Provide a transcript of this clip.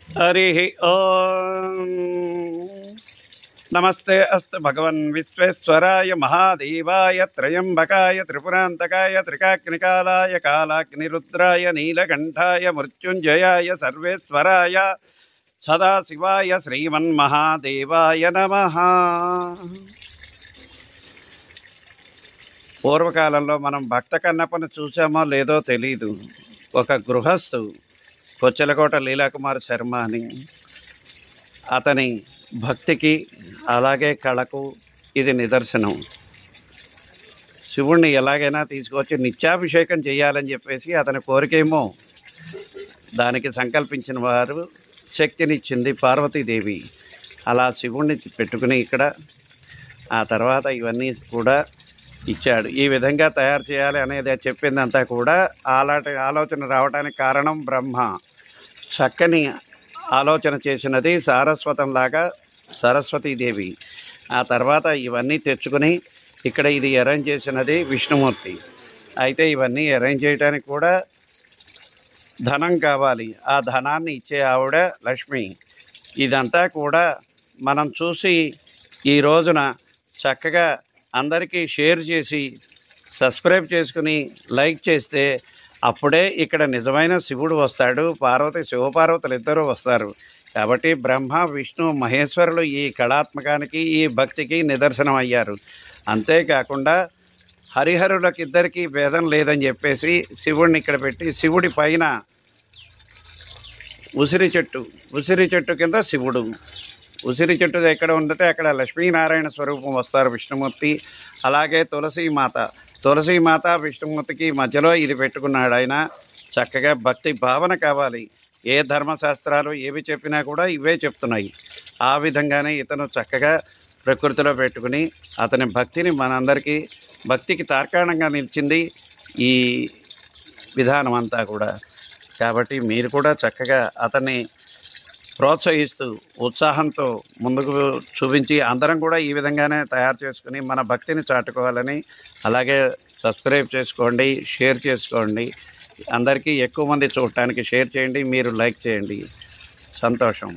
हरि ओम। नमस्ते अस्तु भगवन् विश्वेश्वराय महादेवाय त्रयंबकाय त्रिपुरांतकाय त्रिकाग्निकालाय कालाग्निरुद्राय नीलकंठाय मृत्युंजयाय सर्वेश्वराय सदाशिवाय श्रीमन्महादेवाय नमः। పూర్వకాలంలో మనం భక్త కన్నప్పను చూసామో లేదో తెలీదు. ఒక గృహస్థు కొచ్చెలకోట లీలాకుమార్ శర్మ అని, అతని భక్తికి అలాగే కళకు ఇది నిదర్శనం. శివుణ్ణి ఎలాగైనా తీసుకొచ్చి నిత్యాభిషేకం చేయాలని చెప్పేసి అతని కోరికేమో. దానికి సంకల్పించిన వారు శక్తినిచ్చింది పార్వతీదేవి. అలా శివుణ్ణి పెట్టుకుని ఇక్కడ ఆ తర్వాత ఇవన్నీ కూడా ఇచ్చాడు. ఈ విధంగా తయారు చేయాలి అనేది చెప్పిందంతా కూడా అలాంటి ఆలోచన రావడానికి కారణం బ్రహ్మ. చక్కని ఆలోచన చేసినది సారస్వతంలాగా సరస్వతీదేవి. ఆ తర్వాత ఇవన్నీ తెచ్చుకుని ఇక్కడ ఇది అరేంజ్ చేసినది విష్ణుమూర్తి. అయితే ఇవన్నీ అరేంజ్ చేయడానికి కూడా ధనం కావాలి. ఆ ధనాన్ని ఇచ్చే ఆవిడ లక్ష్మి. ఇదంతా కూడా మనం చూసి ఈ రోజున చక్కగా అందరికీ షేర్ చేసి సబ్స్క్రైబ్ చేసుకుని లైక్ చేస్తే అప్పుడే ఇక్కడ నిజమైన శివుడు వస్తాడు. శివపార్వతులు ఇద్దరూ వస్తారు. కాబట్టి బ్రహ్మ విష్ణు మహేశ్వరులు ఈ కళాత్మకానికి ఈ భక్తికి నిదర్శనం అయ్యారు. అంతేకాకుండా హరిహరులకు ఇద్దరికీ భేదం లేదని చెప్పేసి శివుడిని ఇక్కడ పెట్టి శివుడి పైన ఉసిరి చెట్టు కింద శివుడు. ఉసిరి చెట్టు ఎక్కడ ఉంటే అక్కడ లక్ష్మీనారాయణ స్వరూపం వస్తారు విష్ణుమూర్తి. అలాగే తులసీమాత విష్ణుమూర్తికి మధ్యలో ఇది పెట్టుకున్నాడు ఆయన. చక్కగా భక్తి భావన కావాలి. ఏ ధర్మశాస్త్రాలు ఏవి చెప్పినా కూడా ఇవే చెప్తున్నాయి. ఆ విధంగానే ఇతను చక్కగా ప్రకృతిలో పెట్టుకుని అతని భక్తిని మనందరికీ భక్తికి తార్కాణంగా నిలిచింది ఈ విధానం అంతా కూడా. కాబట్టి మీరు కూడా చక్కగా అతన్ని ప్రోత్సహిస్తూ ఉత్సాహంతో ముందుకు చూపించి అందరం కూడా ఈ విధంగానే తయారు చేసుకుని మన భక్తిని చాటుకోవాలని. అలాగే సబ్స్క్రైబ్ చేసుకోండి, షేర్ చేసుకోండి. అందరికీ ఎక్కువ మంది చూడటానికి షేర్ చేయండి, మీరు లైక్ చేయండి. సంతోషం.